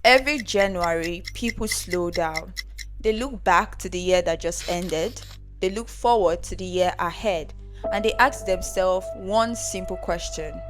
Every January, people slow down. They look back to the year that just ended, they look forward to the year ahead, and they ask themselves one simple question: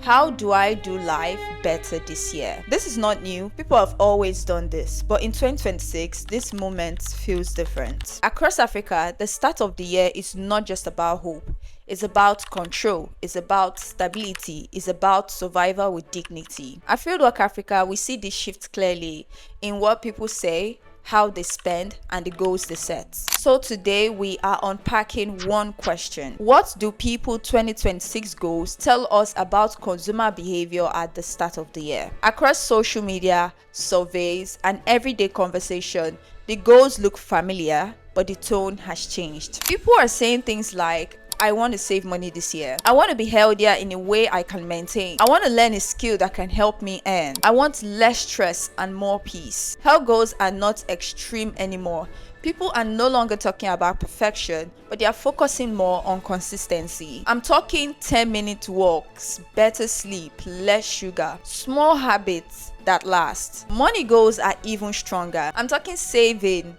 how do I do life better this year? This is not new. People have always done this. But in 2026, this moment feels different. Across Africa, the start of the year is not just about hope. It's about control. It's about stability. It's about survival with dignity. At Fieldwork Africa, we see this shift clearly in what people say, how they spend, and the goals they set. So today we are unpacking one question: what do people 2026 goals tell us about consumer behavior at the start of the year? Across social media, surveys, and everyday conversation, the goals look familiar, but the tone has changed. People are saying things like, I want to save money this year. I want to be healthier in a way I can maintain. I want to learn a skill that can help me earn. I want less stress and more peace. Health goals are not extreme anymore. People are no longer talking about perfection, but they are focusing more on consistency. I'm talking 10-minute walks, better sleep, less sugar, small habits that last. Money goals are even stronger. I'm talking saving,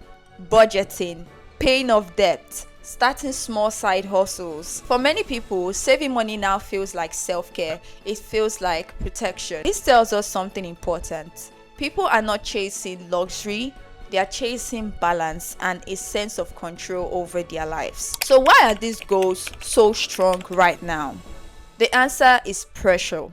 budgeting, paying off debt, starting small side hustles. For many people, saving money now feels like self-care. It feels like protection. This tells us something important. People are not chasing luxury, they are chasing balance and a sense of control over their lives. So why are these goals so strong right now? The answer is pressure.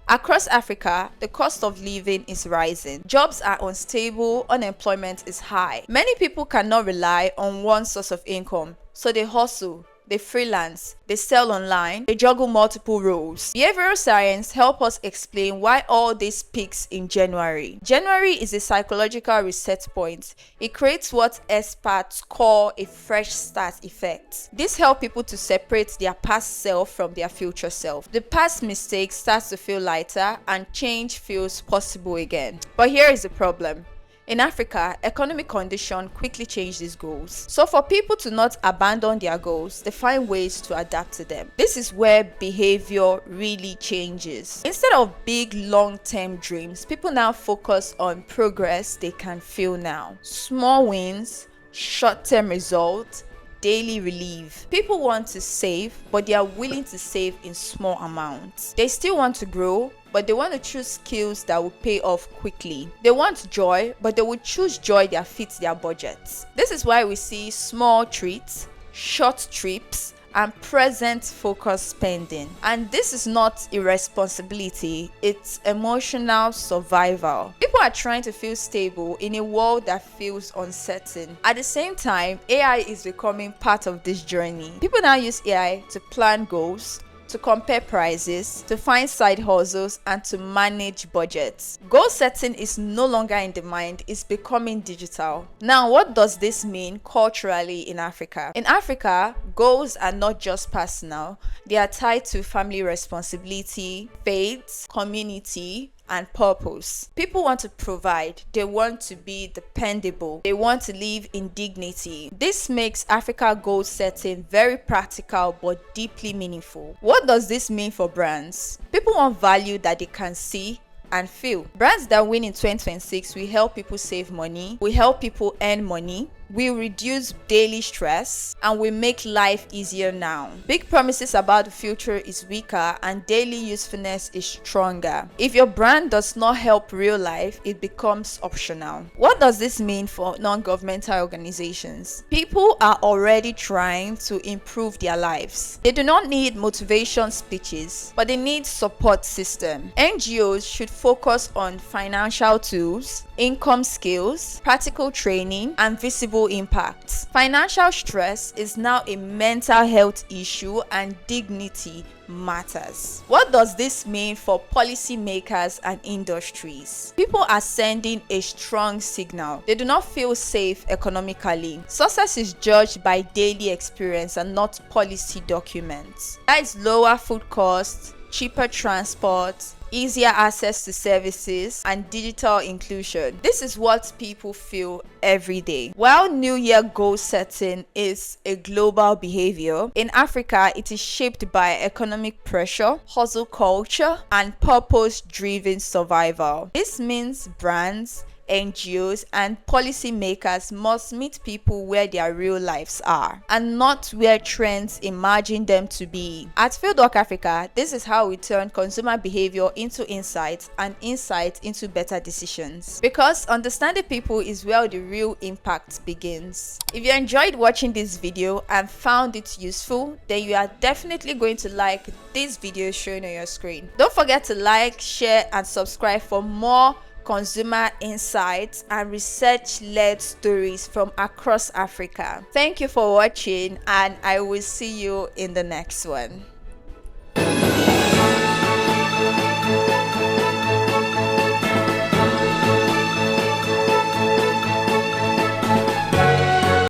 Across Africa, the cost of living is rising. Jobs are unstable, unemployment is high. Many people cannot rely on one source of income, so they hustle, they freelance, they sell online, they juggle multiple roles. Behavioral science helps us explain why all this peaks in January. January is a psychological reset point. It creates what experts call a fresh start effect. This helps people to separate their past self from their future self. The past mistake starts to feel lighter and change feels possible again. But here is the problem. In Africa, economic conditions quickly change these goals. So for people to not abandon their goals, they find ways to adapt to them. This is where behavior really changes. Instead of big long-term dreams, people now focus on progress they can feel now. Small wins, short-term results, daily relief. People want to save, but they are willing to save in small amounts. They still want to grow, but they want to choose skills that will pay off quickly. They want joy, but they will choose joy that fits their budgets. This is why we see small treats, short trips, and present focused spending. And this is not irresponsibility, it's emotional survival. People are trying to feel stable in a world that feels uncertain. At the same time, AI is becoming part of this journey. People now use AI to plan goals, to compare prices, to find side hustles, and to manage budgets. Goal setting is no longer in the mind, it's becoming digital. Now, what does this mean culturally in Africa? In Africa, goals are not just personal, they are tied to family responsibility, faith, community, and purpose. People want to provide, they want to be dependable, they want to live in dignity. This makes Africa goal setting very practical but deeply meaningful. What does this mean for brands? People want value that they can see and feel. Brands that win in 2026 will help people save money, will help people earn money, will reduce daily stress, and will make life easier now. Big promises about the future is weaker and daily usefulness is stronger. If your brand does not help real life, it becomes optional. What does this mean for non-governmental organizations? People are already trying to improve their lives. They do not need motivation speeches, but they need support system. NGOs should focus on financial tools, income skills, practical training, and visible impacts. Financial stress is now a mental health issue and dignity matters. What does this mean for policymakers and industries? People are sending a strong signal. They do not feel safe economically. Success is judged by daily experience and not policy documents. That is lower food costs, cheaper transport, easier access to services, and digital inclusion. This is what people feel every day. While New Year goal setting is a global behavior, in Africa it is shaped by economic pressure, hustle culture, and purpose-driven survival. This means brands, NGOs, and policymakers must meet people where their real lives are and not where trends imagine them to be. At Fieldwork Africa, this is how we turn consumer behavior into insights and insights into better decisions. Because understanding people is where the real impact begins. If you enjoyed watching this video and found it useful, then you are definitely going to like this video showing on your screen. Don't forget to like, share, and subscribe for more consumer insights and research-led stories from across Africa. Thank you for watching, and I will see you in the next one.